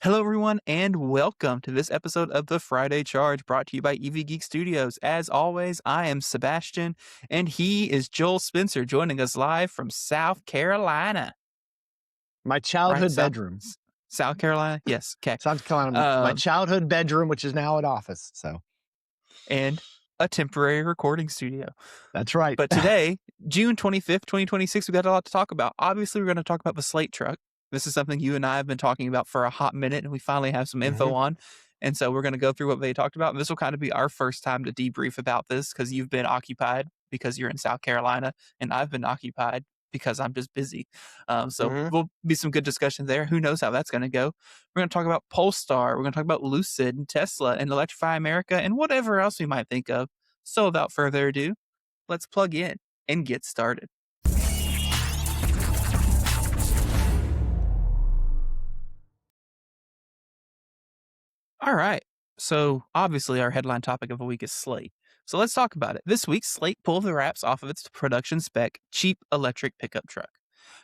Hello, everyone, and welcome to this episode of the Friday Charge brought to you by Geek Studios. As always, I am Sebastian, and he is Joel Spencer joining us live from South Carolina. My childhood bedroom. South Carolina? Yes. Okay. South Carolina, my childhood bedroom, which is now an office. And a temporary recording studio. That's right. But today, June 25th, 2026, we got a lot to talk about. Obviously, we're going to talk about the Slate truck. This is something you and I have been talking about for a hot minute, and we finally have some info on. And so we're going to go through what they talked about. And this will kind of be our first time to debrief about this because you've been occupied because you're in South Carolina, and I've been occupied because I'm just busy. We'll be some good discussion there. Who knows how that's going to go. We're going to talk about Polestar. We're going to talk about Lucid and Tesla and Electrify America and whatever else we might think of. So without further ado, let's plug in and get started. All right. So obviously our headline topic of the week is Slate. So let's talk about it. This week, Slate pulled the wraps off of its production spec cheap electric pickup truck.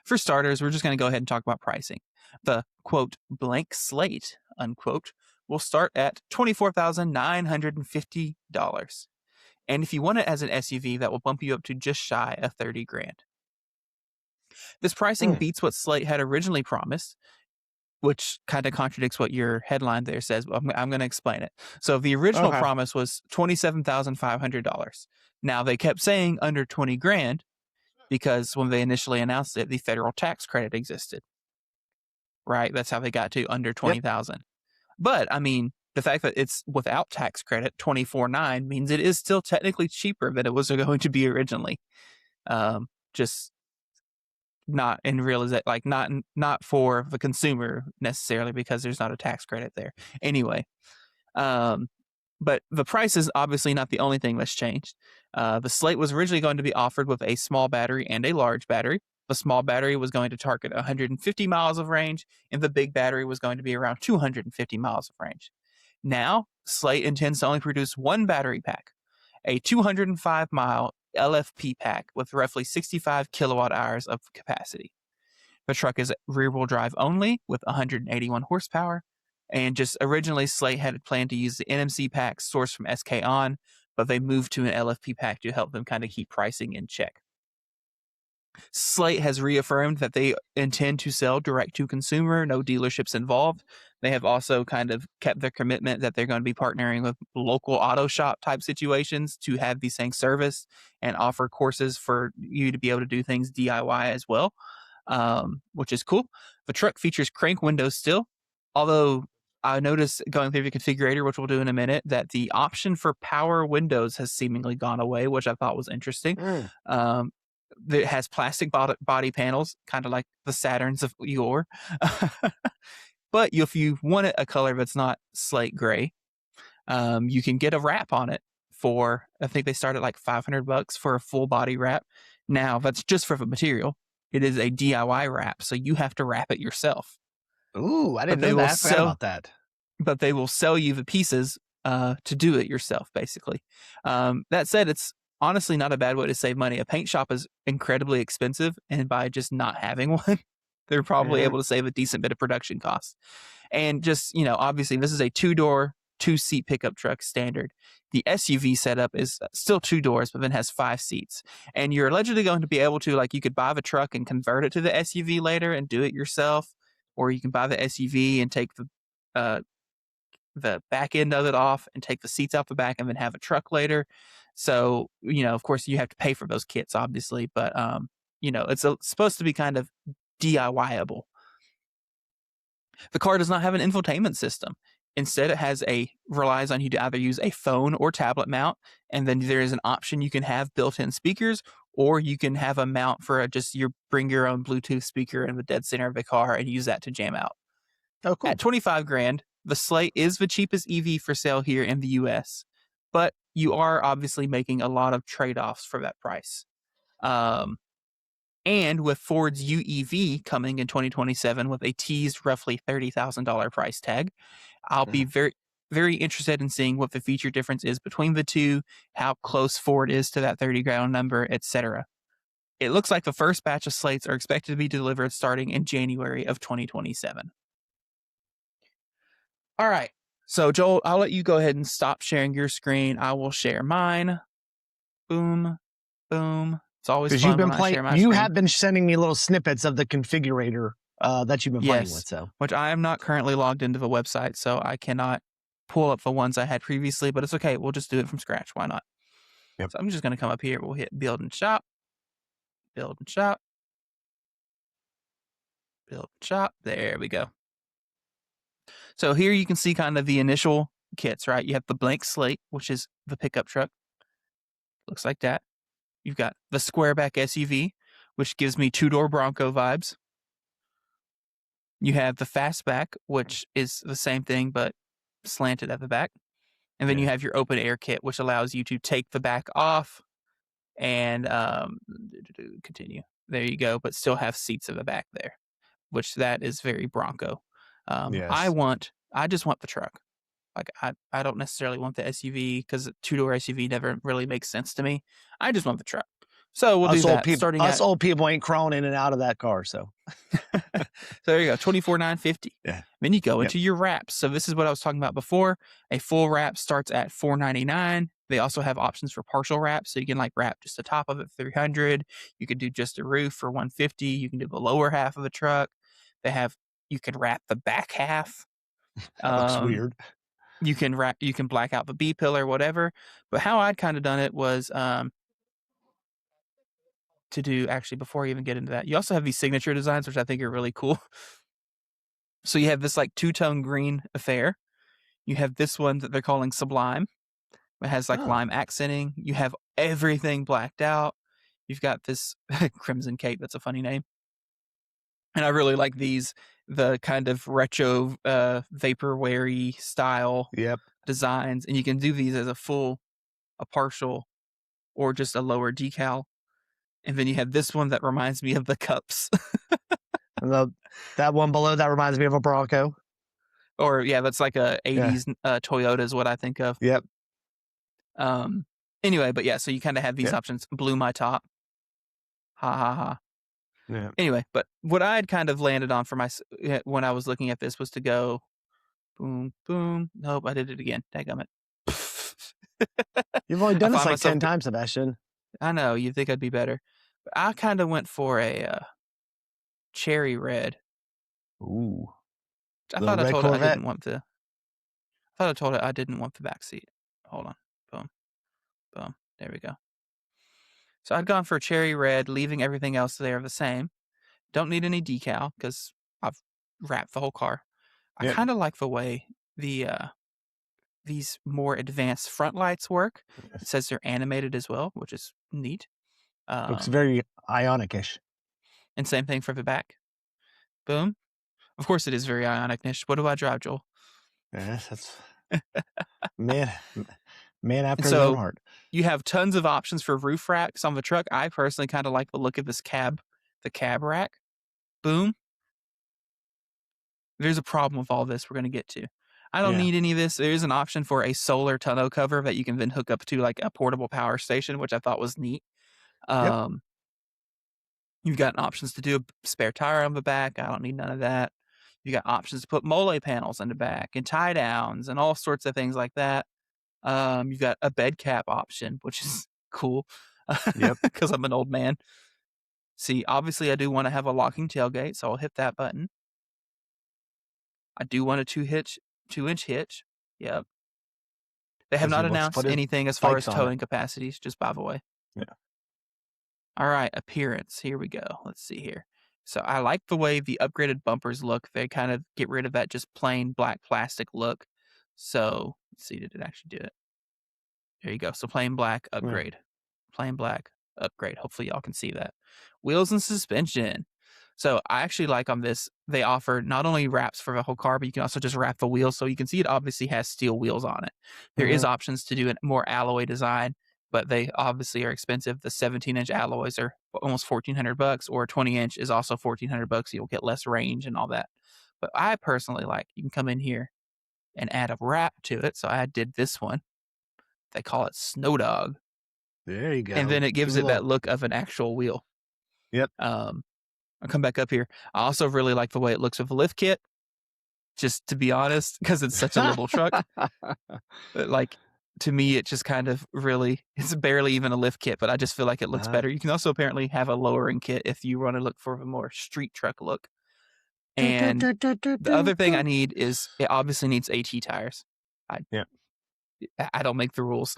For starters, we're just going to go ahead and talk about pricing. The quote blank slate unquote will start at $24,950. And if you want it as an SUV, that will bump you up to just shy of $30,000. This pricing beats what Slate had originally promised, which kind of contradicts what your headline there says. I'm going to explain it. So the original promise was $27,500. Now they kept saying under $20,000 because when they initially announced it, the federal tax credit existed. Right? That's how they got to under $20,000. Yep. But I mean, the fact that it's without tax credit, $24,900 means it is still technically cheaper than it was going to be originally. Just not in realization, like not for the consumer necessarily because there's not a tax credit there. Anyway, but the price is obviously not the only thing that's changed. The Slate was originally going to be offered with a small battery and a large battery. The small battery was going to target 150 miles of range, and the big battery was going to be around 250 miles of range. Now, Slate intends to only produce one battery pack, a 205-mile LFP pack with roughly 65 kilowatt hours of capacity. The truck is rear-wheel drive only with 181 horsepower, and just originally Slate had planned to use the NMC pack sourced from SK On, but they moved to an LFP pack to help them kind of keep pricing in check. Slate has reaffirmed that they intend to sell direct to consumer, no dealerships involved. They have also kind of kept their commitment that they're going to be partnering with local auto shop type situations to have these things serviced and offer courses for you to be able to do things DIY as well, which is cool. The truck features crank windows still, although I noticed going through the configurator, which we'll do in a minute, that the option for power windows has seemingly gone away, which I thought was interesting. It has plastic body panels, kind of like the Saturns of yore. But if you want a color that's not slate gray, you can get a wrap on it for, I think they start at like $500 for a full body wrap. Now, that's just for the material. It is a DIY wrap, so you have to wrap it yourself. Ooh, I didn't know that. I forgot about that. But they will sell you the pieces to do it yourself, basically. That said, it's honestly not a bad way to save money. A paint shop is incredibly expensive, and by just not having one, they're probably able to save a decent bit of production costs. And just, obviously this is a 2-door, 2-seat pickup truck standard. The SUV setup is still 2 doors, but then has 5 seats. And you're allegedly going to be able to, like, you could buy the truck and convert it to the SUV later and do it yourself, or you can buy the SUV and take the back end of it off and take the seats out the back and then have a truck later. So, of course you have to pay for those kits, obviously, but, it's supposed to be kind of DIY-able. The car does not have an infotainment system. Instead, it relies on you to either use a phone or tablet mount, and then there is an option you can have built-in speakers, or you can have a mount for bring your own Bluetooth speaker in the dead center of the car and use that to jam out. Oh, cool. At $25,000, the Slate is the cheapest EV for sale here in the US, but you are obviously making a lot of trade-offs for that price. And with Ford's UEV coming in 2027 with a teased roughly $30,000 price tag, I'll be very, very interested in seeing what the feature difference is between the two, how close Ford is to that $30,000 number, etc. It looks like the first batch of Slates are expected to be delivered starting in January of 2027. All right. So Joel, I'll let you go ahead and stop sharing your screen. I will share mine. Boom, boom. It's always fun you've been when I share my you screen. have been sending me little snippets of the configurator that you've been playing with. So, which I am not currently logged into the website, so I cannot pull up the ones I had previously, but it's okay. We'll just do it from scratch. Why not? Yep. So I'm just going to come up here. We'll hit build and shop, build and shop, build and shop. There we go. So here you can see kind of the initial kits, right? You have the blank slate, which is the pickup truck. Looks like that. You've got the squareback SUV, which gives me two-door Bronco vibes. You have the fastback, which is the same thing, but slanted at the back. And then you have your open air kit, which allows you to take the back off and continue. There you go, but still have seats in the back there, which that is very Bronco. yes. I just want the truck. Like I don't necessarily want the SUV because a two-door SUV never really makes sense to me. I just want the truck. So we'll do that. Old people ain't crawling in and out of that car. So there you go, $24,950. Yeah. Then you go into your wraps. So this is what I was talking about before. A full wrap starts at $499. They also have options for partial wraps, so you can like wrap just the top of it for $300. You could do just a roof for $150. You can do the lower half of the truck. You can wrap the back half. That looks weird. You can black out the B pillar, whatever. But how I'd kind of done it was to do, actually, before I even get into that, you also have these signature designs, which I think are really cool. So you have this like two-tone green affair. You have this one that they're calling Sublime. It has like lime accenting. You have everything blacked out. You've got this Crimson Cape. That's a funny name. And I really like these, the kind of retro vaporware-y style designs. And you can do these as a full, a partial, or just a lower decal. And then you have this one that reminds me of the cups. And that one below that reminds me of a Bronco. Or that's like a 80s Toyota is what I think of. Yep. Anyway, but so you kind of have these options. Blew my top. Ha ha ha. Yeah. Anyway, but what I had kind of landed on for when I was looking at this was to go boom, boom. Nope, I did it again. Dadgummit. You've only done this like 10 times, Sebastian. I know, you'd think I'd be better. But I kind of went for a cherry red. Ooh. I thought I told it I didn't want the back seat. Hold on. Boom. Boom. There we go. So I'd gone for cherry red, leaving everything else there the same. Don't need any decal because I've wrapped the whole car. I kind of like the way these more advanced front lights work. Yes. It says they're animated as well, which is neat. Looks very Ionic-ish. And same thing for the back. Boom. Of course it is very Ionic-ish. What do I drive, Joel? Yes, that's man after his own heart. You have tons of options for roof racks on the truck. I personally kind of like the look of this the cab rack. Boom. There's a problem with all this we're going to get to. I don't need any of this. There is an option for a solar tonneau cover that you can then hook up to like a portable power station, which I thought was neat. You've got options to do a spare tire on the back. I don't need none of that. You got options to put mole panels in the back and tie downs and all sorts of things like that. You've got a bed cap option, which is cool. Because I'm an old man. See, obviously I do want to have a locking tailgate, so I'll hit that button. I do want a 2-inch hitch. Yep. They have not announced anything as far as towing capacities, just by the way. Yeah. All right, appearance. Here we go. Let's see here. So I like the way the upgraded bumpers look. They kind of get rid of that just plain black plastic look. So let's see, did it actually do it? There you go. So plain black upgrade. Plain black upgrade. Hopefully y'all can see that. Wheels and suspension. So I actually like on this, they offer not only wraps for the whole car, but you can also just wrap the wheels. So you can see it obviously has steel wheels on it. There is options to do a more alloy design, but they obviously are expensive. The 17-inch alloys are almost $1,400, or 20-inch is also $1,400. You'll get less range and all that. But I personally like, you can come in here and add a wrap to it. So I did this one. They call it Snow Dog. There you go. And then it gives it that look of an actual wheel. Yep. I'll come back up here. I also really like the way it looks with the lift kit. just to be honest, because it's such a little truck. Like, to me, it just kind of really, it's barely even a lift kit, but I just feel like it looks better. You can also apparently have a lowering kit if you want to look for a more street truck look. And the other thing I need is, it obviously needs AT tires. I don't make the rules.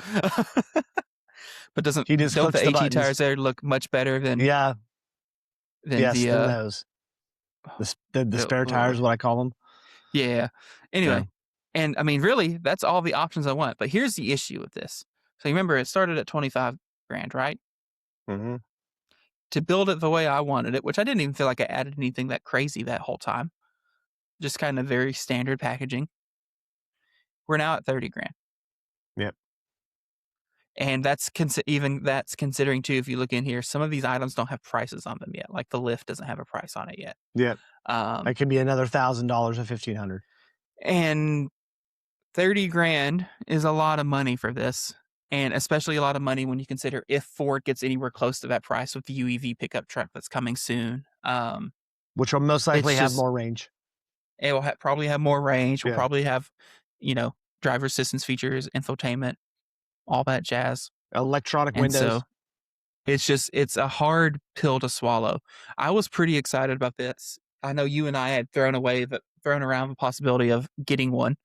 But don't the AT tires there look much better than than those? The spare tires is what I call them. Yeah. Anyway, and I mean, really, that's all the options I want. But here's the issue with this. So remember, it started at $25,000, right? Mm-hmm. To build it the way I wanted it, which I didn't even feel like I added anything that crazy that whole time. Just kind of very standard packaging. We're now at $30,000. Yep. And that's considering too, if you look in here, some of these items don't have prices on them yet. Like the lift doesn't have a price on it yet. Yep. It can be another $1,000 or $1,500. And $30,000 is a lot of money for this. And especially a lot of money when you consider if Ford gets anywhere close to that price with the UEV pickup truck that's coming soon. Which will most likely have more range. It will probably have more range. We'll probably have, driver assistance features, infotainment, all that jazz. Electronic windows. So it's a hard pill to swallow. I was pretty excited about this. I know you and I had thrown around the possibility of getting one.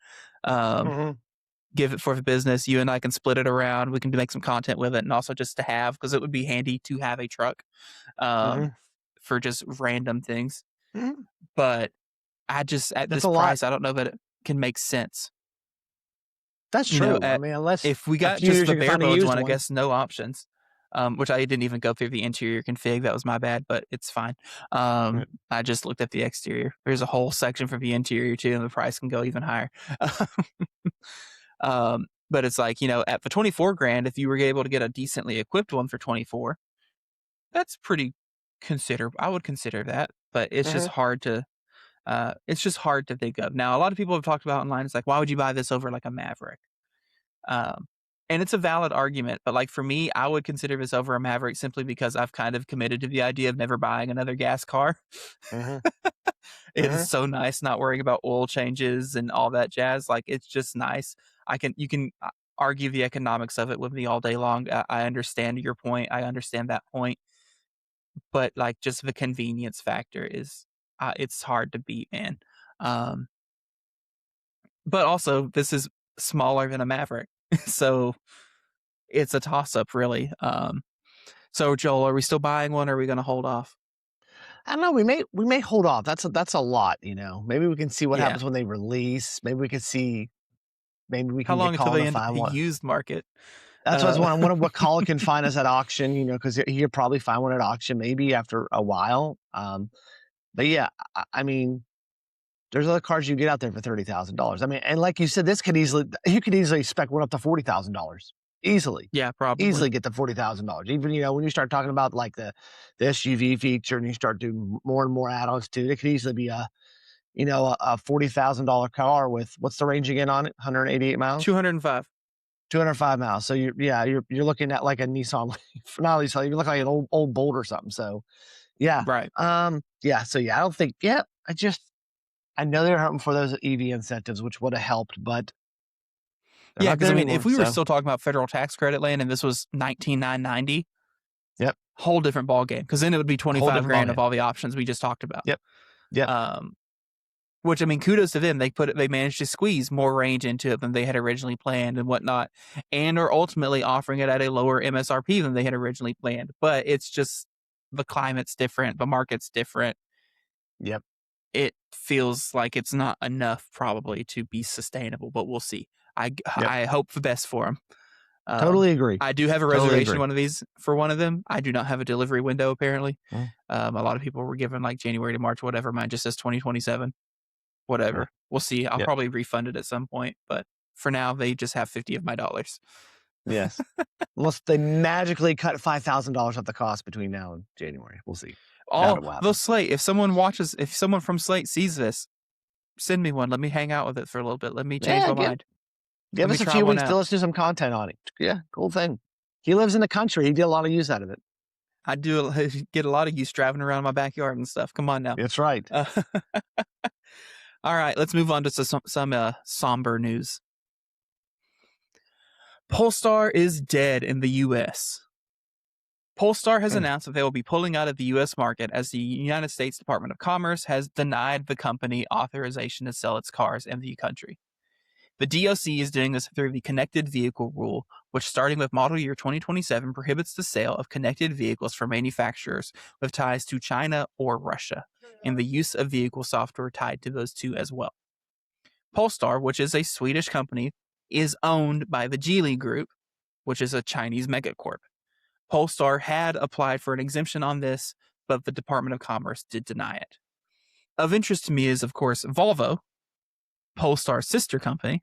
Give it for the business. You and I can split it around. We can make some content with it, and also just to have, because it would be handy to have a truck for just random things. But I just, at this price, I don't know that it can make sense. That's true. I mean, unless if we got just the bare bones one, I guess no options. Which I didn't even go through the interior config. That was my bad, but it's fine. I just looked at the exterior. There's a whole section for the interior too, and the price can go even higher. But it's like, at the $24,000, if you were able to get a decently equipped one for $24,000, that's pretty considerable. I would consider that, but it's just hard to. It's just hard to think of. Now, a lot of people have talked about online. It's like, why would you buy this over like a Maverick? And it's a valid argument, but like for me, I would consider this over a Maverick simply because I've kind of committed to the idea of never buying another gas car. It's so nice not worrying about oil changes and all that jazz. Like, it's just nice. You can argue the economics of it with me all day long. I understand your point. I understand that point. But like, just the convenience factor is, it's hard to beat, man. But also, this is smaller than a Maverick. So it's a toss-up, really. So Joel, are we still buying one, or are we going to hold off? I don't know. We may hold off. That's a lot, Maybe we can see what happens when they release. Maybe we can see. Maybe we can. How long until they end the used market? That's what I was wondering. I wonder what Colin can find us at auction. Because he could probably find one at auction maybe after a while. But yeah, I mean, there's other cars you get out there for $30,000. I mean, and like you said, you could easily spec one up to $40,000 easily. Yeah, probably easily get to $40,000. Even when you start talking about like the SUV feature and you start doing more and more add-ons to it, it could easily be a $40,000 car with, what's the range again on it? 188 miles. 205. 205 miles. So you're looking at like a Nissan. Not Nissan. You look like an old Bolt or something. So yeah, right. Yeah. So yeah, I don't think. Yeah, I know they're hoping for those EV incentives, which would have helped, but yeah, because I mean, if we were still talking about federal tax credit land and this was $19,990, yep, whole different ball game. Because then it would be $25,000 of all the options we just talked about. Yep. Which, I mean, kudos to them. They managed to squeeze more range into it than they had originally planned and whatnot, and are ultimately offering it at a lower MSRP than they had originally planned. But it's just the climate's different, the market's different. Yep. It feels like it's not enough probably to be sustainable, but we'll see. I hope the best for them. Totally agree. I do have a reservation for one of them. I do not have a delivery window, apparently. A lot of people were given like January to March, whatever. Mine just says 2027. Whatever. We'll see. I'll probably refund it at some point, but for now, they just have 50 of my dollars. Yes. Unless they magically cut $5,000 off the cost between now and January. We'll see. Those Slate, if someone from Slate sees this, send me one. Let me hang out with it for a little bit. Let me change my mind. Give us a few weeks to let's do some content on it. Yeah, cool thing. He lives in the country. He did a lot of use out of it. I do get a lot of use driving around my backyard and stuff. Come on now. That's right. All right, let's move on to some somber news. Polestar is dead in the U.S. Polestar has announced that they will be pulling out of the U.S. market as the United States Department of Commerce has denied the company authorization to sell its cars in the country. The DOC is doing this through the connected vehicle rule, which starting with model year 2027 prohibits the sale of connected vehicles from manufacturers with ties to China or Russia, and the use of vehicle software tied to those two as well. Polestar, which is a Swedish company, is owned by the Geely Group, which is a Chinese megacorp. Polestar had applied for an exemption on this, but the Department of Commerce did deny it. Of interest to me is, of course, Volvo, Polestar's sister company,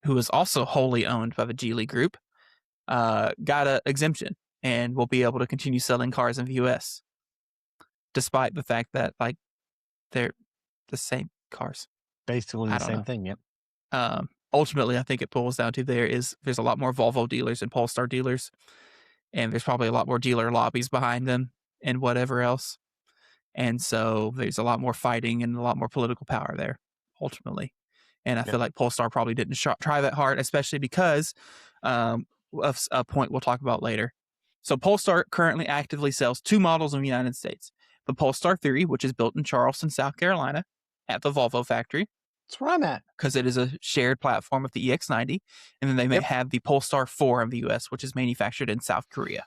who is also wholly owned by the Geely Group, got an exemption and will be able to continue selling cars in the U.S., despite the fact that like they're the same cars. Basically the same thing, yep. Ultimately, I think it boils down to there's a lot more Volvo dealers than Polestar dealers, and there's probably a lot more dealer lobbies behind them and whatever else. And so there's a lot more fighting and a lot more political power there, ultimately. And I feel like Polestar probably didn't try that hard, especially because of a point we'll talk about later. So Polestar currently actively sells two models in the United States. The Polestar 3, which is built in Charleston, South Carolina, at the Volvo factory. That's where I'm at. Because it is a shared platform with the EX90. And then they may have the Polestar 4 in the US, which is manufactured in South Korea.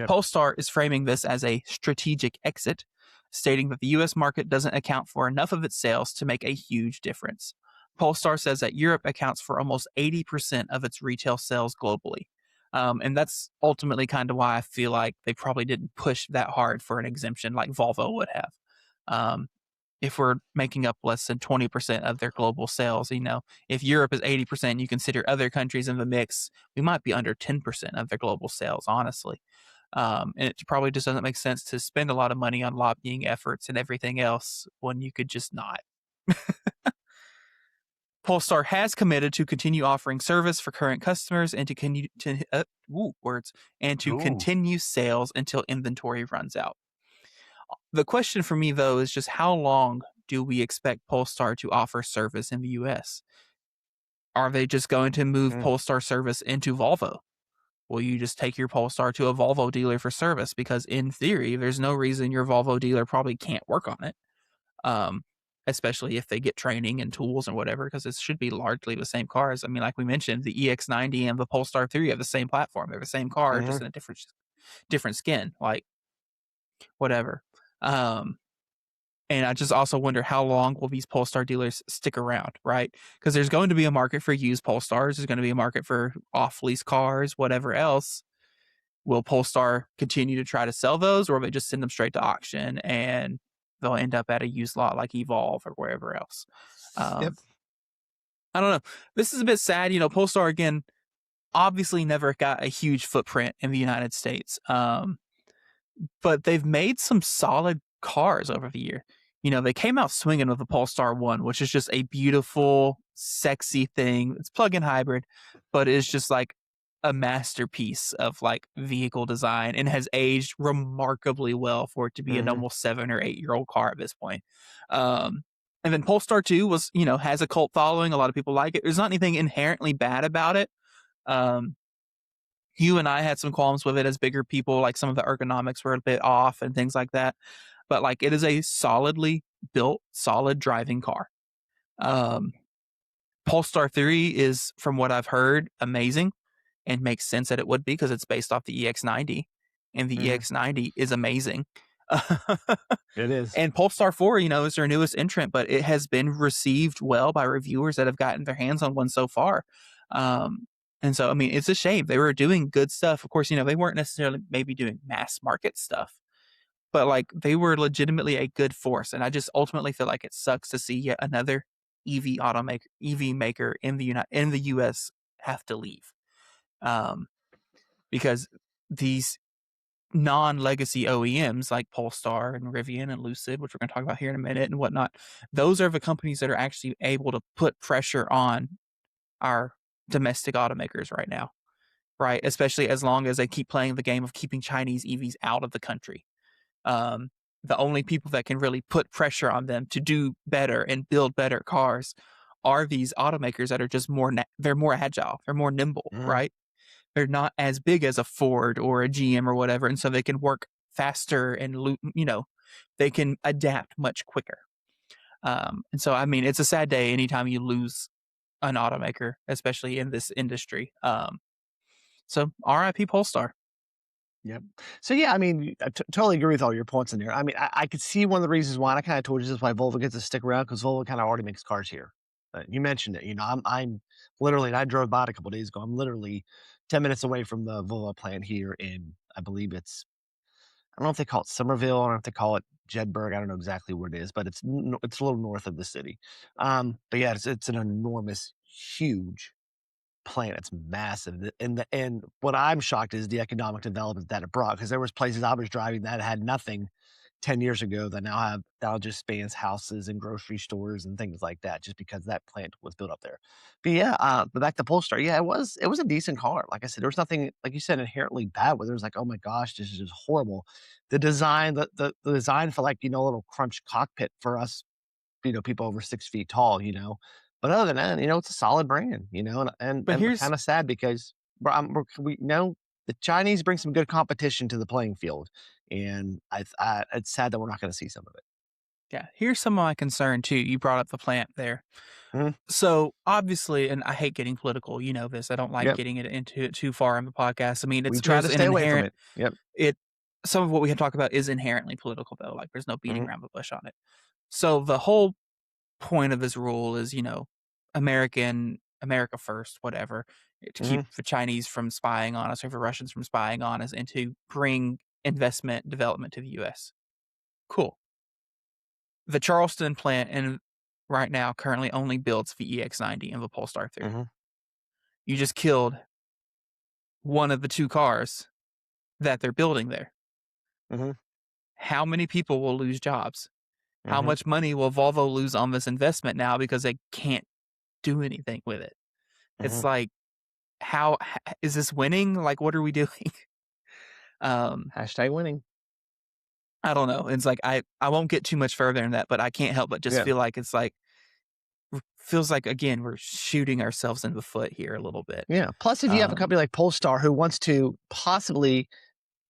Polestar is framing this as a strategic exit, stating that the US market doesn't account for enough of its sales to make a huge difference. Polestar says that Europe accounts for almost 80% of its retail sales globally. And that's ultimately kind of why I feel like they probably didn't push that hard for an exemption like Volvo would have. If we're making up less than 20% of their global sales, if Europe is 80%, you consider other countries in the mix, we might be under 10% of their global sales, honestly. And it probably just doesn't make sense to spend a lot of money on lobbying efforts and everything else when you could just not. Polestar has committed to continue offering service for current customers and to continue sales until inventory runs out. The question for me, though, is just how long do we expect Polestar to offer service in the U.S.? Are they just going to move Polestar service into Volvo? Will you just take your Polestar to a Volvo dealer for service? Because in theory, there's no reason your Volvo dealer probably can't work on it. Especially if they get training and tools and whatever, because it should be largely the same cars. I mean, like we mentioned, the EX90 and the Polestar 3 have the same platform. They're the same car, just in a different skin, like whatever. And I just also wonder how long will these Polestar dealers stick around, right? Because there's going to be a market for used Polestars. There's going to be a market for off-lease cars, whatever else. Will Polestar continue to try to sell those, or will they just send them straight to auction and they'll end up at a used lot like Evolve or wherever else? I don't know. This is a bit sad. Polestar, again, obviously never got a huge footprint in the United States. But they've made some solid cars over the year. They came out swinging with the Polestar 1, which is just a beautiful, sexy thing. It's plug-in hybrid, but it's just like a masterpiece of like vehicle design and has aged remarkably well for it to be an almost 7 or 8 year old car at this point. And then Polestar 2 was, has a cult following. A lot of people like it. There's not anything inherently bad about it. You and I had some qualms with it as bigger people, like some of the ergonomics were a bit off and things like that. But like it is a solidly built, solid driving car. Polestar 3 is, from what I've heard, amazing and makes sense that it would be because it's based off the EX90, and the EX90 is amazing. It is. And Polestar 4, is their newest entrant, but it has been received well by reviewers that have gotten their hands on one so far. And so, I mean, it's a shame. They were doing good stuff. Of course, they weren't necessarily maybe doing mass market stuff, but like they were legitimately a good force. And I just ultimately feel like it sucks to see yet another EV maker in the US have to leave. Because these non-legacy OEMs like Polestar and Rivian and Lucid, which we're going to talk about here in a minute and whatnot, those are the companies that are actually able to put pressure on our domestic automakers right now, right? Especially as long as they keep playing the game of keeping Chinese EVs out of the country. the only people that can really put pressure on them to do better and build better cars are these automakers that are just they're more agile, they're more nimble, Mhm. right? They're not as big as a Ford or a GM or whatever, and so they can work faster and they can adapt much quicker. And so, I mean, it's a sad day anytime you lose an automaker, especially in this industry. So RIP Polestar. Yep. So yeah, I mean, I totally agree with all your points in there. I mean, I could see one of the reasons why, and I kind of told you this, why Volvo gets to stick around, because Volvo kind of already makes cars here. You mentioned it. I'm literally, and I drove by it a couple days ago. I'm literally 10 minutes away from the Volvo plant here in, I believe I don't know if they call it Somerville. I don't know if they call it Jedburgh. I don't know exactly where it is, but it's a little north of the city. But yeah, it's an enormous, huge plant. It's massive. And what I'm shocked is the economic development that it brought, because there was places I was driving that had nothing 10 years ago that now just spans houses and grocery stores and things like that, just because that plant was built up there. But yeah, but back to Polestar, yeah, it was a decent car. Like I said, there was nothing, like you said, inherently bad with it. It was like, oh my gosh, this is just horrible. The design, the design for, like, a little crunch cockpit for us, people over 6 feet tall, But other than that, it's a solid brand, But and we're here's kind of sad because we know the Chinese bring some good competition to the playing field, and it's sad that we're not going to see some of it. here's some of my concern too. You brought up the plant there. Mhm. So obviously, and I hate getting political, you know this. I don't like Yep, getting it into it too far in the podcast. I mean, we try there's to an stay away from inherent it. Yep. it some of what we can talk about is inherently political though. Like there's no beating Mhm, around the bush on it. So the whole point of this rule is, America first, whatever, to keep mhm, the Chinese from spying on us or the Russians from spying on us and to bring investment development to the US. Cool. The Charleston plant and right now currently only builds the EX90 and the Polestar 3. mhm, You just killed one of the two cars that they're building there. mhm, How many people will lose jobs? How mhm, much money will Volvo lose on this investment now because they can't do anything with it? It's mhm. like, how is this winning? Like, what are we doing? um, Hashtag winning. I don't know. It's like I won't get too much further in that, but I can't help but just Yeah, feel like it's like feels like again we're shooting ourselves in the foot here a little bit. yeah. Plus, if you have a Um, company like Polestar who wants to possibly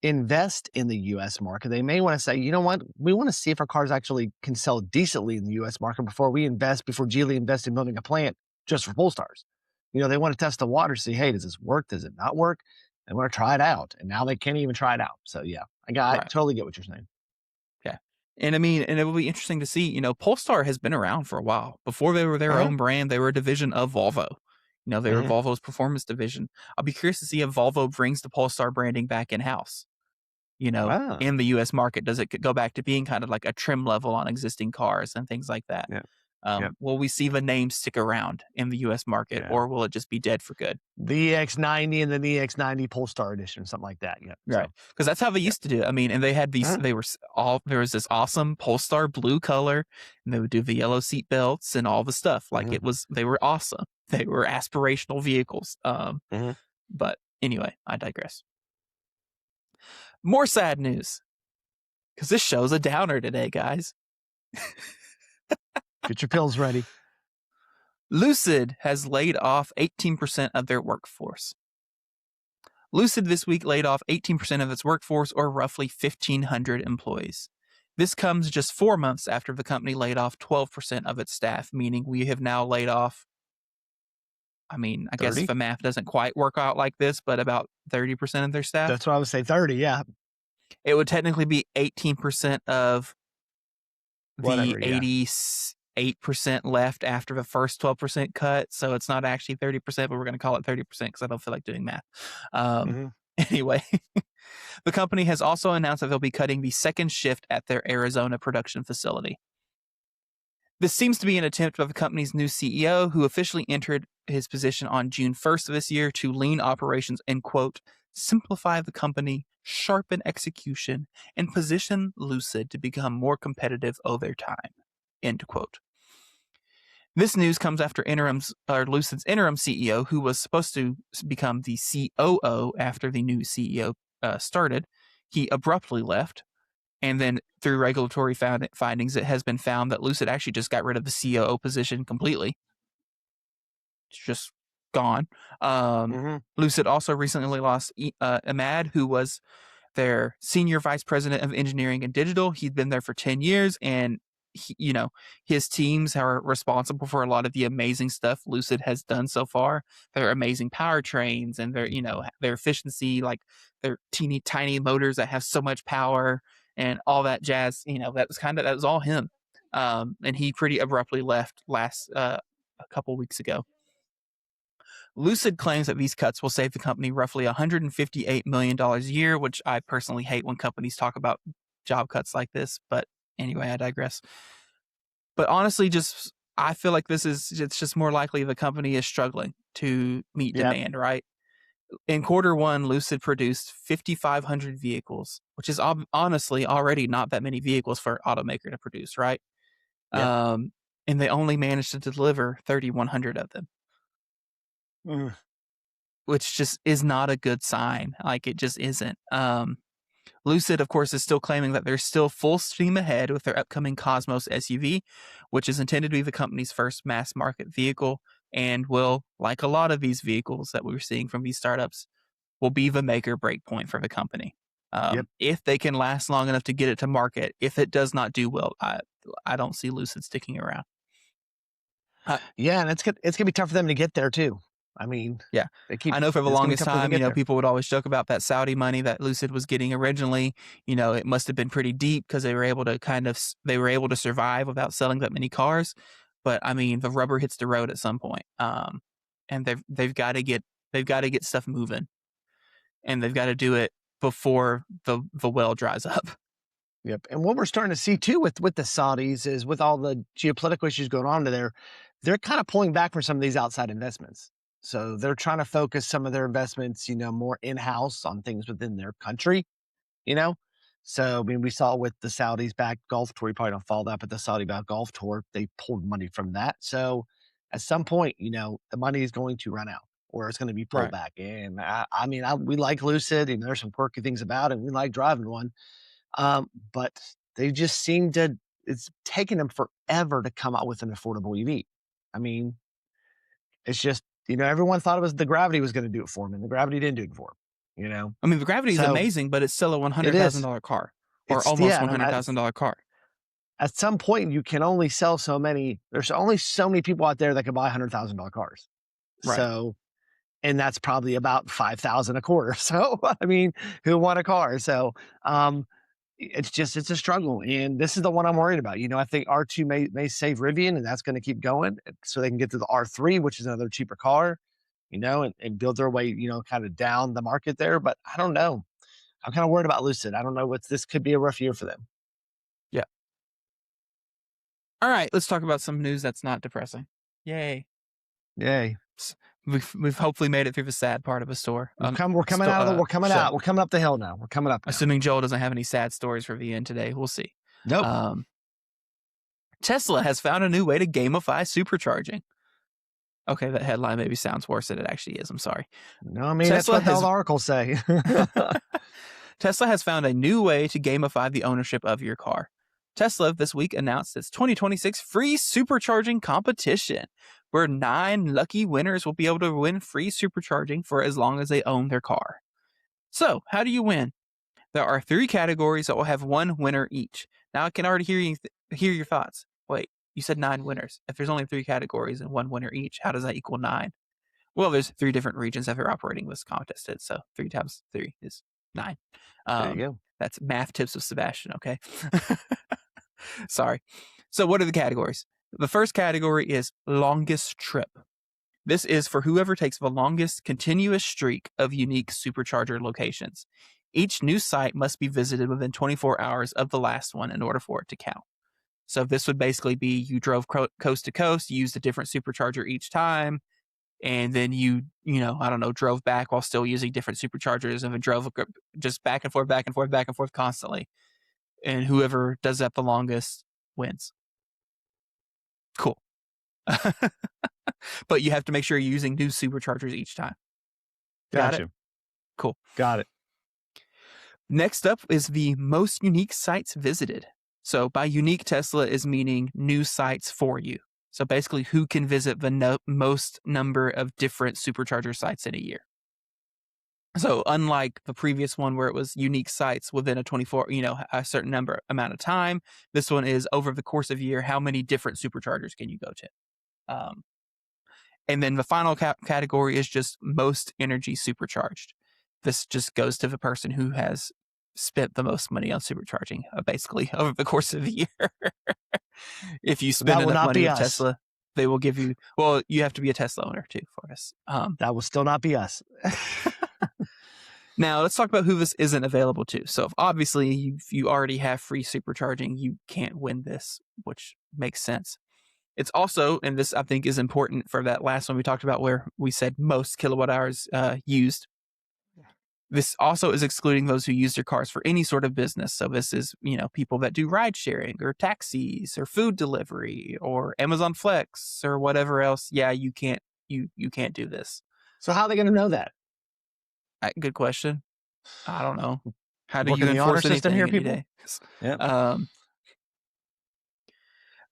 invest in the US market, they may want to say, you know what, we want to see if our cars actually can sell decently in the US market before Geely invests in building a plant just for Polestars. They want to test the water, see, hey, does this work? Does it not work? They want to try it out. And now they can't even try it out. So yeah, I right. totally get what you're saying. Yeah. And I mean, and it will be interesting to see, Polestar has been around for a while. Before they were their Uh-huh. own brand, they were a division of Volvo. They were Hmm. Volvo's performance division. I'll be curious to see if Volvo brings the Polestar branding back in house, Ah, in the US market. Does it go back to being kind of like a trim level on existing cars and things like that? yeah. Yep. Will we see the name stick around in the US market Yeah. or will it just be dead for good? The EX90 and then the EX90 Polestar edition, something like that. Yeah. Right. So, Because that's how they yeah. used to do it. I mean, and they had Uh-huh. there was this awesome Polestar blue color, and they would do the yellow seat belts and all the stuff. Like Hmm. they were awesome. They were aspirational vehicles. Hmm. But anyway, I digress. More sad news, because this show's a downer today, guys. Get your pills ready. Lucid has laid off 18% of their workforce. Lucid this week laid off 18% of its workforce, or roughly 1,500 employees. This comes just 4 months after the company laid off 12% of its staff, meaning we have now laid off, I mean, I guess 30. the math doesn't quite work out like this, but about 30% of their staff. That's what I would say. 30. Yeah. It would technically be 18% of the Whatever. Yeah. 88% left after the first 12% cut. So it's not actually 30%, but we're going to call it 30% because I don't feel like doing math. Hmm. Anyway, the company has also announced that they'll be cutting the second shift at their Arizona production facility. This seems to be an attempt by the company's new CEO, who officially entered his position on June 1st of this year, to lean operations and, quote, simplify the company, sharpen execution, and position Lucid to become more competitive over time, end quote. This news comes after Lucid's interim CEO, who was supposed to become the COO after the new CEO started, he abruptly left. And then through regulatory findings, it has been found that Lucid actually just got rid of the COO position completely. It's just gone. Lucid also recently lost Ahmad, who was their senior vice president of engineering and digital. He'd been there for 10 years, and his teams are responsible for a lot of the amazing stuff Lucid has done so far. Their amazing powertrains and their efficiency, like their teeny tiny motors that have so much power and all that jazz. That was all him. And he pretty abruptly left a couple weeks ago. Lucid claims that these cuts will save the company roughly $158 million a year, which I personally hate when companies talk about job cuts like this. But anyway, I digress. But honestly, I feel like it's just more likely the company is struggling to meet demand, right? In quarter one, Lucid produced 5,500 vehicles, which is honestly already not that many vehicles for an automaker to produce, right? Yep. And they only managed to deliver 3,100 of them. Which just is not a good sign. Like, it just isn't. Lucid, of course, is still claiming that they're still full steam ahead with their upcoming Cosmos SUV, which is intended to be the company's first mass market vehicle and will, like a lot of these vehicles that we're seeing from these startups, will be the make or break point for the company. If they can last long enough to get it to market. If it does not do well, I don't see Lucid sticking around. And it's gonna be tough for them to get there too. I mean, I know for the longest time, people would always joke about that Saudi money that Lucid was getting originally. It must have been pretty deep because they were able to survive without selling that many cars. But I mean, the rubber hits the road at some point, and they've got to get stuff moving, and they've got to do it before the well dries up. Yep. And what we're starting to see too with the Saudis is, with all the geopolitical issues going on there, they're kind of pulling back from some of these outside investments. So they're trying to focus some of their investments, more in-house on things within their country, So, I mean, we saw with the Saudis-backed golf tour, you probably don't follow that, but the Saudi-backed golf tour, they pulled money from that. So at some point, the money is going to run out, or it's going to be pulled back. And we like Lucid, and there's some quirky things about it. We like driving one. But they just seem to, it's taken them forever to come out with an affordable EV. I mean, it's just, everyone thought it was the Gravity was going to do it for them, and the Gravity didn't do it for them, I mean, the Gravity is amazing, but it's still a $100,000 car, or almost $100,000 car. At some point, you can only sell so many. There's only so many people out there that can buy $100,000 cars. Right. So, and that's probably about 5,000 a quarter. So, I mean, who want a car? So, it's a struggle, and this is the one I'm worried about. I think R2 may save Rivian, and that's going to keep going, so they can get to the R3, which is another cheaper car, and build their way, kind of down the market there. But I don't know. I'm kind of worried about Lucid. I don't know this could be a rough year for them. Yeah. All right, let's talk about some news that's not depressing. Yay. We've hopefully made it through the sad part of the store. We're coming up the hill now. We're coming up now. Assuming Joel doesn't have any sad stories for the end today. We'll see. Nope. Tesla has found a new way to gamify supercharging. Okay, that headline maybe sounds worse than it actually is. I'm sorry. No, I mean, that's what the articles say. Tesla has found a new way to gamify the ownership of your car. Tesla this week announced its 2026 free supercharging competition, where 9 lucky winners will be able to win free supercharging for as long as they own their car. So, how do you win? There are 3 categories that will have 1 winner each. Now, I can already hear your thoughts. Wait, you said 9 winners. If there's only 3 categories and 1 winner each, how does that equal 9? Well, there's 3 different regions that are operating this contest, so 3 times 3 is 9. There you go. That's math tips with Sebastian, okay? Sorry. So what are the categories? The first category is longest trip. This is for whoever takes the longest continuous streak of unique supercharger locations. Each new site must be visited within 24 hours of the last one in order for it to count. So this would basically be you drove coast to coast, you used a different supercharger each time, and then you drove back while still using different superchargers, and then drove just back and forth constantly. And whoever does that the longest wins. Cool. But you have to make sure you're using new superchargers each time. Got it? Cool. Got it. Next up is the most unique sites visited. So by unique, Tesla is meaning new sites for you. So basically, who can visit the most number of different supercharger sites in a year. So unlike the previous one where it was unique sites within a 24, a certain amount of time, this one is over the course of a year, how many different superchargers can you go to? And then the final category is just most energy supercharged. This just goes to the person who has spent the most money on supercharging, basically, over the course of the year. If you spend enough money with Tesla, they will give you, well, you have to be a Tesla owner too for us. That will still not be us. Now, let's talk about who this isn't available to. So, obviously, if you already have free supercharging, you can't win this, which makes sense. It's also, and this I think is important for that last one we talked about where we said most kilowatt hours used. This also is excluding those who use their cars for any sort of business. So this is, people that do ride sharing or taxis or food delivery or Amazon Flex or whatever else. Yeah, you can't do this. So how are they going to know that? Good question. I don't know. How do Look you in the enforce honor system anything here, any people? day? Yep.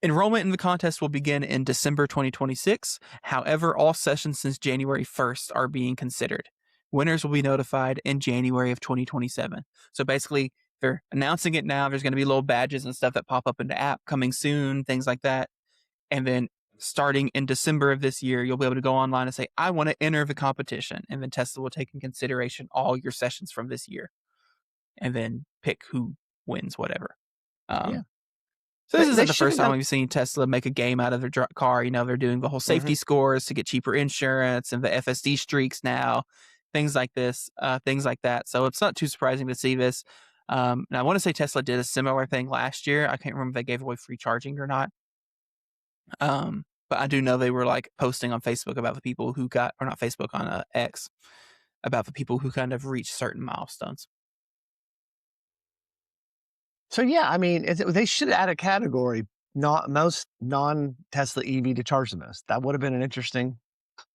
Enrollment in the contest will begin in December 2026. However, all sessions since January 1st are being considered. Winners will be notified in January of 2027. So basically, they're announcing it now. There's going to be little badges and stuff that pop up in the app coming soon, things like that. And then starting in December of this year, you'll be able to go online and say, I want to enter the competition. And then Tesla will take in consideration all your sessions from this year and then pick who wins whatever. So this isn't the first time we've seen Tesla make a game out of their car. They're doing the whole safety scores to get cheaper insurance and the FSD streaks now, things like this, things like that. So it's not too surprising to see this. And I want to say Tesla did a similar thing last year. I can't remember if they gave away free charging or not. But I do know they were like posting on Facebook about the people who got, or not Facebook, on X, about the people who kind of reached certain milestones. So yeah, I mean, they should add a category, most non-Tesla EV to charge the most. That would have been an interesting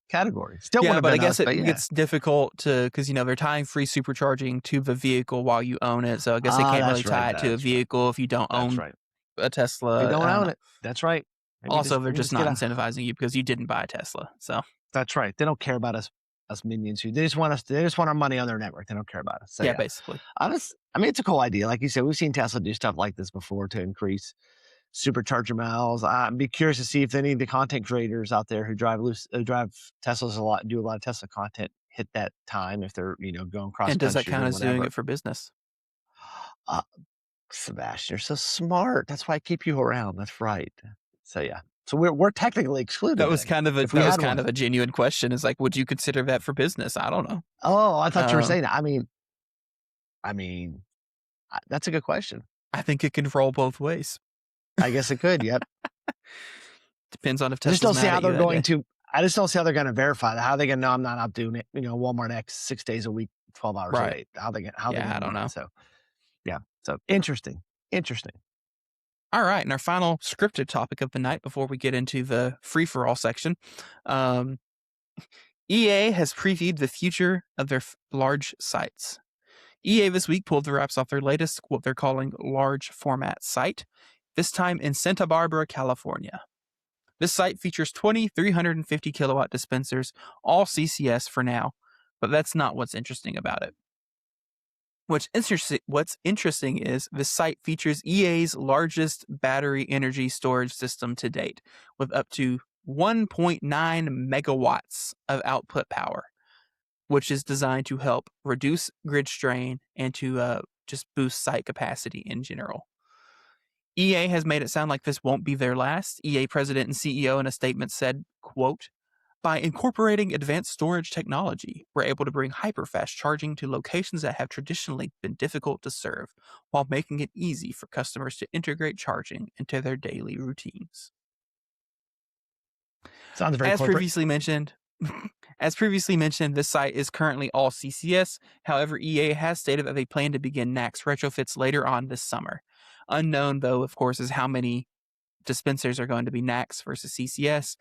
category. Still would have been. I guess it gets difficult because they're tying free supercharging to the vehicle while you own it. So I guess they can't really tie it to a vehicle if you don't own a Tesla. They don't own it. That's right. Maybe also, they're just not incentivizing you because you didn't buy a Tesla. So that's right. They don't care about us minions. They just want our money on their network. They don't care about us. So, yeah, basically. I mean, it's a cool idea. Like you said, we've seen Tesla do stuff like this before to increase supercharger miles. I'd be curious to see if any of the content creators out there who drive Teslas a lot, do a lot of Tesla content, hit that time if they're going cross. And does that count as doing it for business? Sebastian, you're so smart. That's why I keep you around. That's right. So yeah. So we're technically excluded. That was kind of a genuine question. Is like, would you consider that for business? I don't know. Oh, I thought you were saying that. I mean, that's a good question. I think it can roll both ways. I guess it could. Yep. Depends on if Tesla's. I just don't see how they're going to. I just don't see how they're going to verify that. How are they going to know I'm not out doing it? Walmart NACS 6 days a week, 12 hours a day. How they? I don't know. So, yeah. So interesting. All right, and our final scripted topic of the night before we get into the free-for-all section. EA has previewed the future of their large sites. EA this week pulled the wraps off their latest, what they're calling large format site, this time in Santa Barbara, California. This site features 20 350 kilowatt dispensers, all CCS for now, but that's not what's interesting about it. What's interesting is this site features EA's largest battery energy storage system to date, with up to 1.9 megawatts of output power, which is designed to help reduce grid strain and to just boost site capacity in general. EA has made it sound like this won't be their last. EA president and CEO in a statement said, quote, by incorporating advanced storage technology, we're able to bring hyper-fast charging to locations that have traditionally been difficult to serve, while making it easy for customers to integrate charging into their daily routines. Sounds very corporate. As previously mentioned, this site is currently all CCS. However, EA has stated that they plan to begin NACS retrofits later on this summer. Unknown, though, of course, is how many dispensers are going to be NACS versus CCS.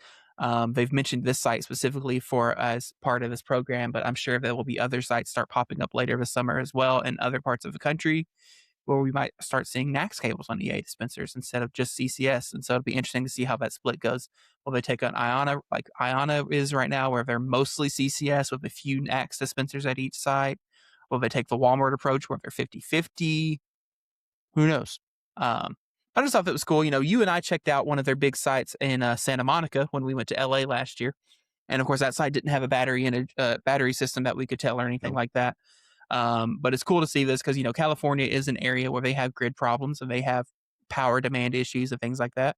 They've mentioned this site specifically for as part of this program, but I'm sure there will be other sites start popping up later this summer as well in other parts of the country where we might start seeing NACS cables on EA dispensers instead of just CCS. And so it'll be interesting to see how that split goes. Will they take on Iona like Iona is right now, where they're mostly CCS with a few NACS dispensers at each site? Will they take the Walmart approach where they're 50-50? Who knows? I just thought that was cool. You and I checked out one of their big sites in Santa Monica when we went to LA last year. And of course, that site didn't have a battery system that we could tell or anything like that. But it's cool to see this because, California is an area where they have grid problems and they have power demand issues and things like that.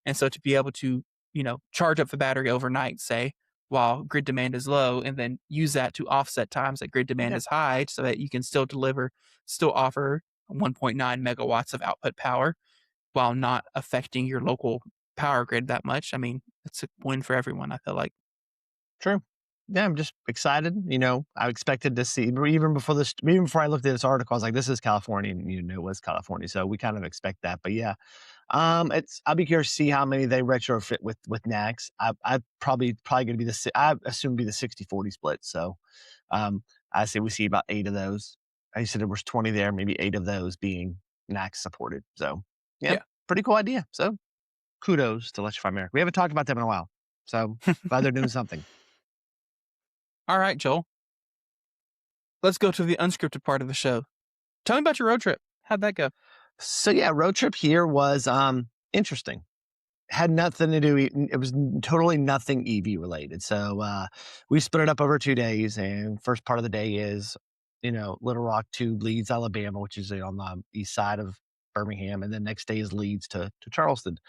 And so to be able to, charge up the battery overnight, say, while grid demand is low, and then use that to offset times that grid demand is high so that you can still offer 1.9 megawatts of output power while not affecting your local power grid that much. I mean, it's a win for everyone, I feel like. True. Yeah, I'm just excited. I expected to see even before I looked at this article, I was like, "This is California," and it was California, so we kind of expect that. But yeah, I'll be curious to see how many they retrofit with NACS. I probably going to be I assume be the 60-40 split. So, I say we see about 8 of those. I said there was 20 there, maybe 8 of those being NACS supported. So, yeah, pretty cool idea. So, kudos to Electrify America. We haven't talked about them in a while, so glad they're doing something. All right, Joel. Let's go to the unscripted part of the show. Tell me about your road trip. How'd that go? So yeah, road trip here was interesting. Had nothing to do. It was totally nothing EV related. So we split it up over 2 days, and first part of the day is, Little Rock to Leeds, Alabama, which is on the east side of Birmingham, and then next day is Leeds to Charleston.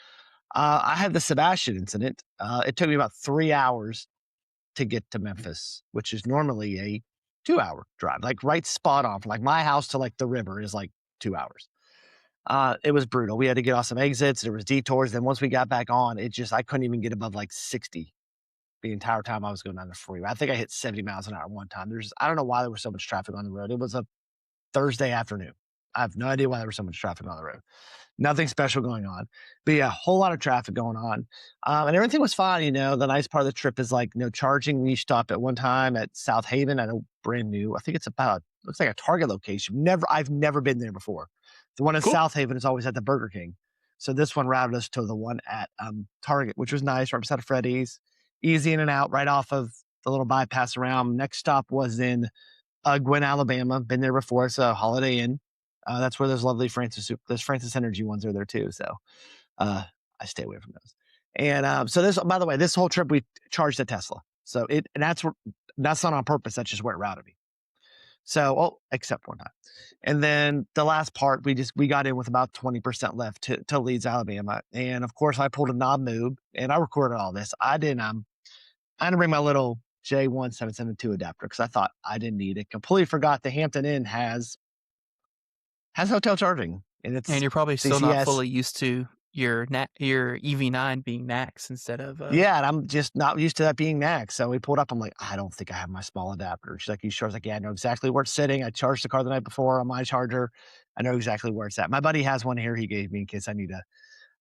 I had the Sebastian incident. It took me about 3 hours to get to Memphis, which is normally a 2-hour drive, like right spot on. From like my house to like the river is like 2 hours. It was brutal. We had to get off some exits. There was detours. Then once we got back on, I couldn't even get above like 60 the entire time I was going down the freeway. I think I hit 70 miles an hour one time. I don't know why there was so much traffic on the road. It was a Thursday afternoon. I have no idea why there was so much traffic on the road. Nothing special going on. But yeah, a whole lot of traffic going on. And everything was fine. The nice part of the trip is like no charging. We stopped at one time at South Haven at a brand new, I think it's looks like a Target location. I've never been there before. The one in South Haven is always at the Burger King. So this one routed us to the one at Target, which was nice, right beside of Freddy's. Easy in and out, right off of the little bypass around. Next stop was in Gwen, Alabama. Been there before. It's a Holiday Inn. That's where those lovely Francis Energy ones are there too. So I stay away from those. And so by the way, this whole trip we charged a Tesla. So that's not on purpose. That's just where it routed me. So, except one time. And then the last part, we got in with about 20% left to Leeds, Alabama. And of course, I pulled a knob move and I recorded all this. I didn't bring my little J1772 adapter because I thought I didn't need it. Completely forgot the Hampton Inn has hotel charging, and you're probably CCS. Still not fully used to your EV9 being NACS instead of yeah, and I'm just not used to that being NACS. So we pulled up. I'm like, I don't think I have my small adapter. She's like, you sure? I was like, yeah, I know exactly where it's sitting. I charged the car the night before on my charger. I know exactly where it's at. My buddy has one here. He gave me in case I need a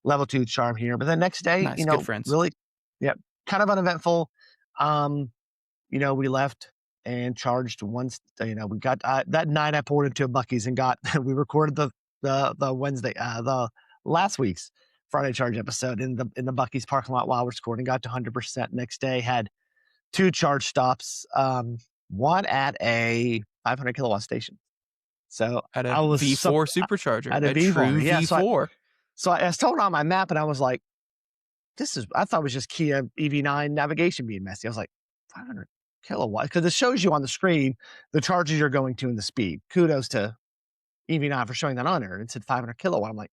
level 2 charm here. But the next day, nice, good friends. Really, yeah, kind of uneventful. We left and charged once. We got that night. I pulled into a Buc-ee's and we recorded the Wednesday, the last week's Friday Charge episode in the Buc-ee's parking lot while we're recording. Got to 100%. Next day had 2 charge stops. One at a 500 kilowatt station. So at a V4 supercharger, at a V4. True yeah, V4. So I was told on my map, and I was like, I thought it was just Kia EV9 navigation being messy. I was like, 500 kilowatt, because it shows you on the screen the charges you're going to and the speed. Kudos to EV9 for showing that on there. It said 500 kilowatt. I'm like,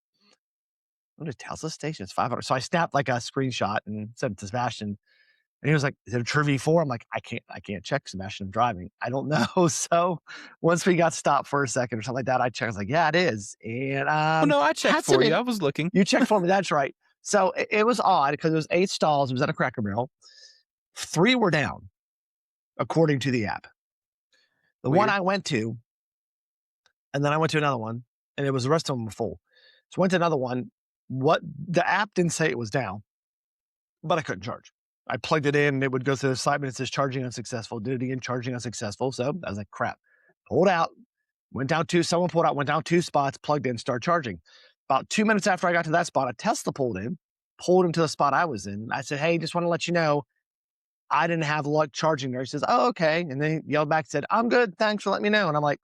what a Tesla station? It's 500. So I snapped like a screenshot and sent it to Sebastian. And he was like, is it a true V4? I'm like, I can't check, Sebastian. I'm driving. I don't know. So once we got stopped for a second or something like that, I checked. I was like, yeah, it is. And no, I checked for you. I was looking. You checked for me. That's right. So it was odd because it was 8 stalls. It was at a Cracker Barrel. 3 were down, according to the app. The Weird. one I went to, and then I went to another one, and the rest of them were full. So I went to another one. The app didn't say it was down, but I couldn't charge. I plugged it in and it would go through the slide, but it says charging unsuccessful. Did it again, charging unsuccessful. So I was like, crap. Pulled out, someone pulled out, went down 2 spots, plugged in, started charging. About 2 minutes after I got to that spot, a Tesla pulled into the spot I was in. I said, hey, just want to let you know, I didn't have luck charging there. He says, oh, okay. And then he yelled back and said, I'm good. Thanks for letting me know. And I'm like,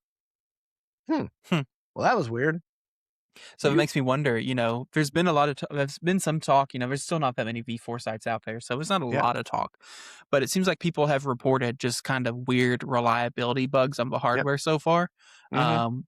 well, that was weird. So it makes me wonder, there's been there's been some talk, there's still not that many V4 sites out there. So there's not a lot of talk, but it seems like people have reported just kind of weird reliability bugs on the hardware so far.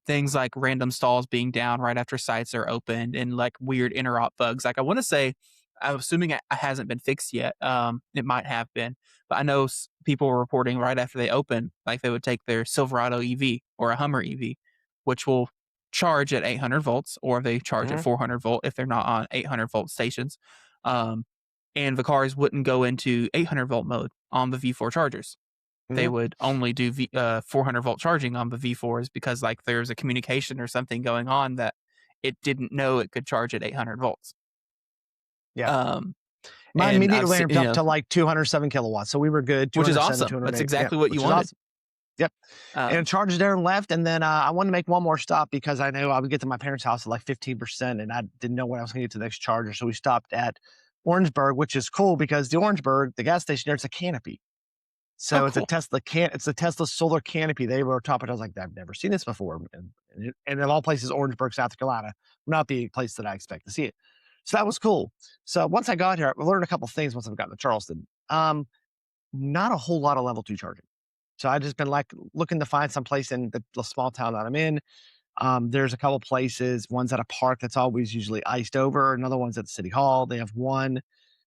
Things like random stalls being down right after sites are opened and like weird interop bugs. Like I want to say, I'm assuming it hasn't been fixed yet. It might have been, but I know people were reporting right after they open, like they would take their Silverado EV or a Hummer EV, which will charge at 800 volts, or they charge at 400 volt if they're not on 800 volt stations. And the cars wouldn't go into 800 volt mode on the V4 chargers. They would only do 400 volt charging on the V4s because like there's a communication or something going on that it didn't know it could charge at 800 volts. Mine immediately ramped up to like 207 kilowatts. So we were good. Which is awesome. That's exactly what you wanted. Awesome. Yep. And it charged there and left. And then I wanted to make one more stop because I know I would get to my parents' house at like 15% and I didn't know when I was going to get to the next charger. So we stopped at Orangeburg, which is cool because the Orangeburg, the gas station there, it's a canopy. So it's a Tesla solar canopy. They were top of it. I was like, I've never seen this before. And of all places, Orangeburg, South Carolina, not the place that I expect to see it. So that was cool. So once I got here, I learned a couple things once I've gotten to Charleston. Not a whole lot of level 2 charging. So I've just been like looking to find some place in the small town that I'm in. There's a couple places, one's at a park that's always usually iced over. Another one's at City Hall. They have one.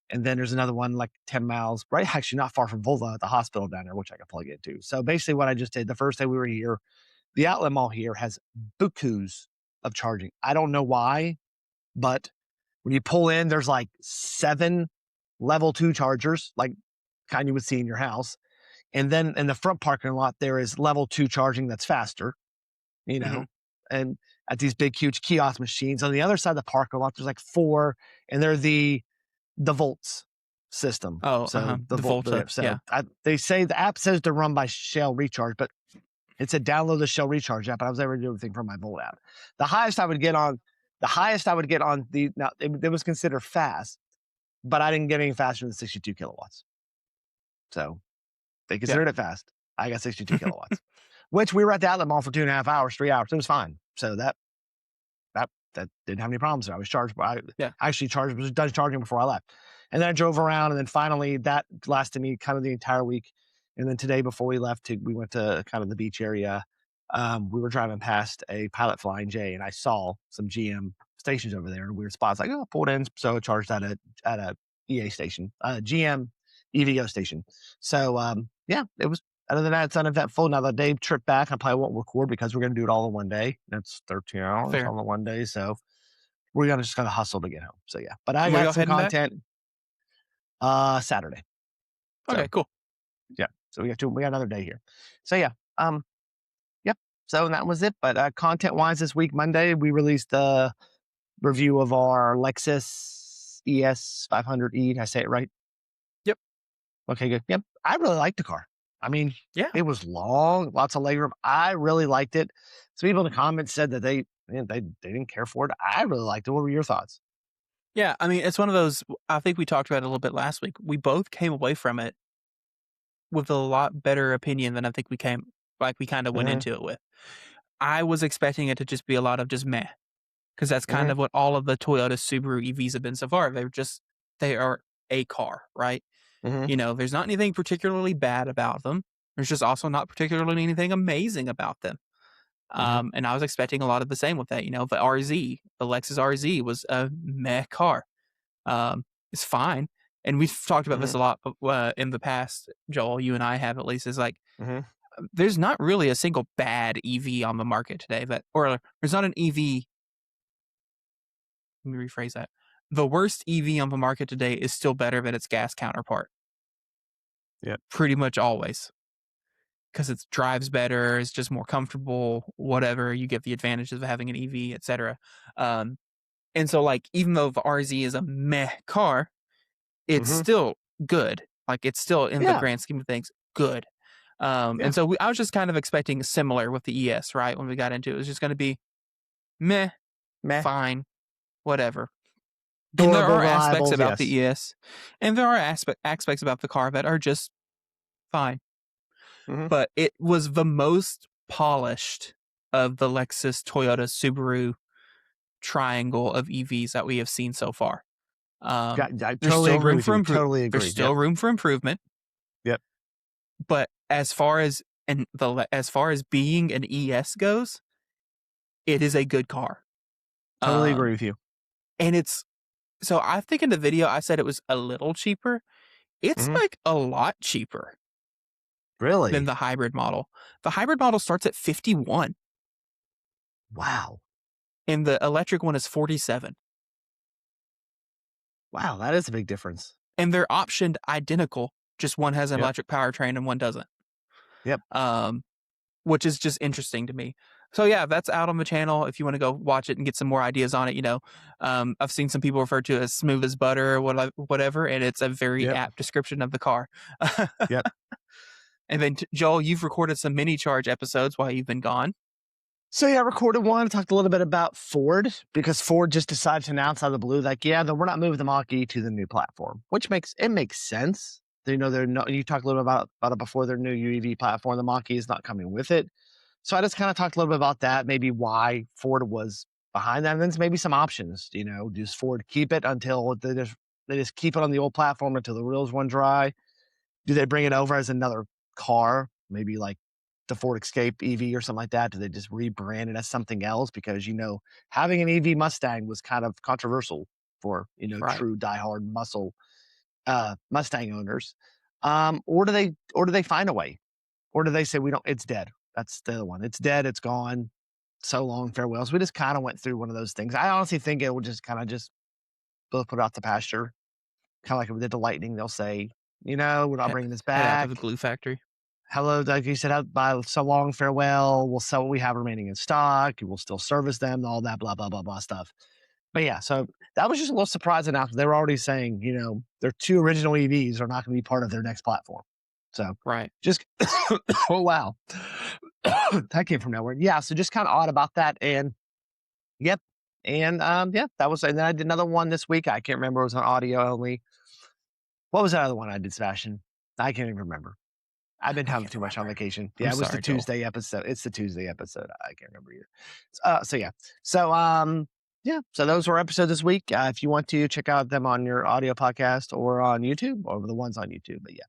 And then there's another one like 10 miles, right? Actually, not far from Volvo at the hospital down there, which I could plug into. So basically what I just did the first day we were here, the outlet mall here has bukus of charging. I don't know why, but when you pull in, there's like 7 level 2 chargers, like kind you would see in your house. And then in the front parking lot, there is level 2 charging that's faster, and at these big, huge kiosk machines. On the other side of the parking lot, there's like 4, and they're the volts system. The Volta. So they say the app says to run by Shell Recharge, but it said download the Shell Recharge app. And I was able to do everything from my Volt app. The highest I would get on now it was considered fast, but I didn't get any faster than 62 kilowatts. So they considered it fast. I got 62 kilowatts, which we were at the outlet mall for 2.5 hours, 3 hours. It was fine. So that didn't have any problems there. I was charged. I actually was done charging before I left. And then I drove around, and then finally that lasted me kind of the entire week. And then today before we left, we went to kind of the beach area. We were driving past a Pilot Flying J, and I saw some GM stations over there in weird spots. Like, pulled in, so I charged at a EA station, GM EVO station. So it was. Other than that, it's uneventful. Now the day trip back, I probably won't record because we're going to do it all in one day. That's 13 hours all in one day. So we're just going to hustle to get home. So yeah, but I got some content. Saturday. Okay, cool. Yeah, so we got another day here. So yeah, yep. So that was it. But content wise, this week Monday we released the review of our Lexus ES 500e. Did I say it right? Yep. Okay, good. Yep, I really liked the car. I mean, it was long, lots of legroom. I really liked it. Some people in the comments said that they didn't care for it. I really liked it. What were your thoughts? Yeah, I mean, it's one of those, I think we talked about it a little bit last week. We both came away from it with a lot better opinion than I think we kind of went into it with. I was expecting it to just be a lot of just meh, because that's kind of what all of the Toyota Subaru EVs have been so far. They are a car, right? There's not anything particularly bad about them. There's just also not particularly anything amazing about them. And I was expecting a lot of the same with that. The RZ, the Lexus RZ was a meh car. It's fine. And we've talked about this a lot in the past, Joel, you and I have at least, is like, there's not really a single bad EV on the market today or there's not an EV. Let me rephrase that. The worst EV on the market today is still better than its gas counterpart. Yeah. Pretty much always. Because it drives better, it's just more comfortable, whatever. You get the advantages of having an EV, etc. And so, like, even though the RZ is a meh car, it's still good. Like, it's still, in the Yeah. grand scheme of things, good. Yeah. And so I was just kind of expecting similar with the ES, right? When we got into it, it was just going to be meh, Meh. fine, whatever. And there Durable, are aspects reliable, about yes. the ES, and there are aspects about the car that are just fine. Mhm. But it was the most polished of the Lexus, Toyota, Subaru triangle of EVs that we have seen so far. I There's totally still agree room with for you. Totally there's agree. still Yep. room for improvement. Yep. But as far as being an ES goes, it is a good car. Totally agree with you. And it's so I think in the video I said it was a little cheaper. It's Mhm. like a lot cheaper than Really? the hybrid model. The hybrid model starts at 51 Wow. and the electric one is 47. Wow, that is a big difference. And they're optioned identical, just one has an Yep. electric powertrain and one doesn't. Yep. Which is just interesting to me. So yeah, that's out on the channel if you want to go watch it and get some more ideas on it. I've seen some people refer to it as smooth as butter or whatever, and it's a very Yep. apt description of the car. Yep. And then Joel, you've recorded some mini charge episodes while you've been gone. So yeah, I recorded one, talked a little bit about Ford because Ford just decided to announce out of the blue, like, yeah, we're not moving the Mach-E to the new platform, which makes sense. They're not, you talked a little bit about it before, their new UEV platform, the Mach-E is not coming with it. So I just kind of talked a little bit about that, maybe why Ford was behind that, and then maybe some options. Does Ford keep it until they just keep it on the old platform until the wheels run dry? Do they bring it over as another car, maybe like the Ford Escape EV or something like that? Do they just rebrand it as something else? Because having an EV Mustang was kind of controversial for Right. true diehard muscle Mustang owners. Or do they find a way? Or do they say we don't? It's dead. That's the other one. It's dead. It's gone. So long, farewell. So we just kind of went through one of those things. I honestly think it will just kind of just both put it out the pasture, kind of like we did the Lightning. They'll say, we're not bringing this Head out to the back. glue factory. Hello, like you said, by so long, farewell. We'll sell what we have remaining in stock. We'll still service them, all that blah, blah, blah, blah stuff. But yeah, so that was just a little surprising after they were already saying, their two original EVs are not going to be part of their next platform. So Right. just, oh, wow. That came from nowhere. Yeah, so just kind of odd about that. And yep. And yeah, that was, and then I did another one this week. I can't remember. It was on audio only. What was that other one I did, Sebastian? I can't even remember. I've been I having can't too much on remember. vacation. I'm Yeah, it was the sorry, Joel. Tuesday episode. It's the Tuesday episode. I can't remember either. So yeah. So yeah. So those were episodes this week. If you want to check out them on your audio podcast or on YouTube, or the ones on YouTube. But yeah.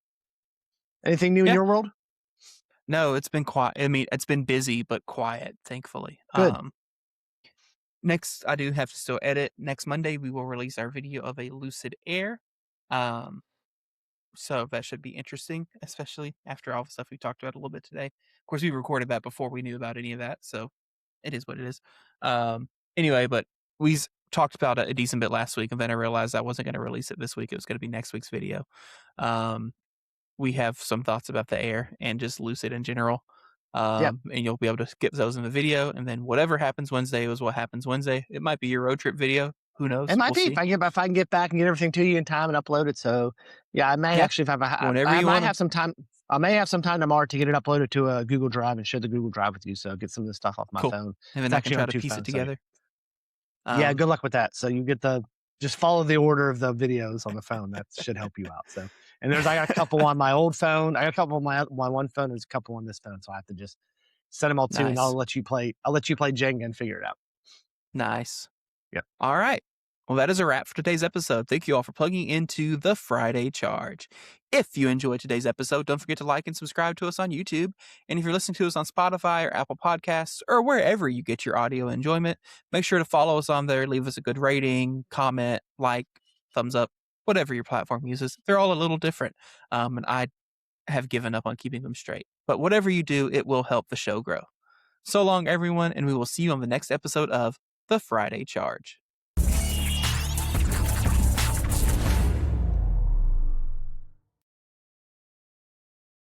Anything new in Yeah. your world? No, it's been quiet. I mean, it's been busy but quiet, thankfully. Good. Next, I do have to still edit. Next Monday, we will release our video of a Lucid Air. So that should be interesting, especially after all the stuff we talked about a little bit today. Of course, we recorded that before we knew about any of that, so it is what it is. Anyway, but we talked about it a decent bit last week, and then I realized I wasn't going to release it this week. It was going to be next week's video. We have some thoughts about the Air and just Lucid in general. Yep. And you'll be able to get those in the video. And then whatever happens Wednesday is what happens Wednesday. It might be your road trip video. Who knows? It might We'll be see. if I can get back and get everything to you in time and upload it. So yeah, I may actually whenever I you might want. have some time. I may have some time tomorrow to get it uploaded to a Google Drive and share the Google Drive with you. So get some of the stuff off my Cool. phone. And then It's I can actually try on to two piece it phones, so together. yeah, good luck with that. So you get just follow the order of the videos on the phone. That should help you out. So, and I got a couple on my old phone. I got a couple on my one phone. There's a couple on this phone. So I have to just send them all to, and Nice. I'll let you play Jenga and figure it out. Nice. Yep. All right. Well, that is a wrap for today's episode. Thank you all for plugging into the Friday Charge. If you enjoyed today's episode, don't forget to like and subscribe to us on YouTube. And if you're listening to us on Spotify or Apple Podcasts or wherever you get your audio enjoyment, make sure to follow us on there, leave us a good rating, comment, like, thumbs up, whatever your platform uses. They're all a little different. And I have given up on keeping them straight. But whatever you do, it will help the show grow. So long, everyone, and we will see you on the next episode of The Friday Charge.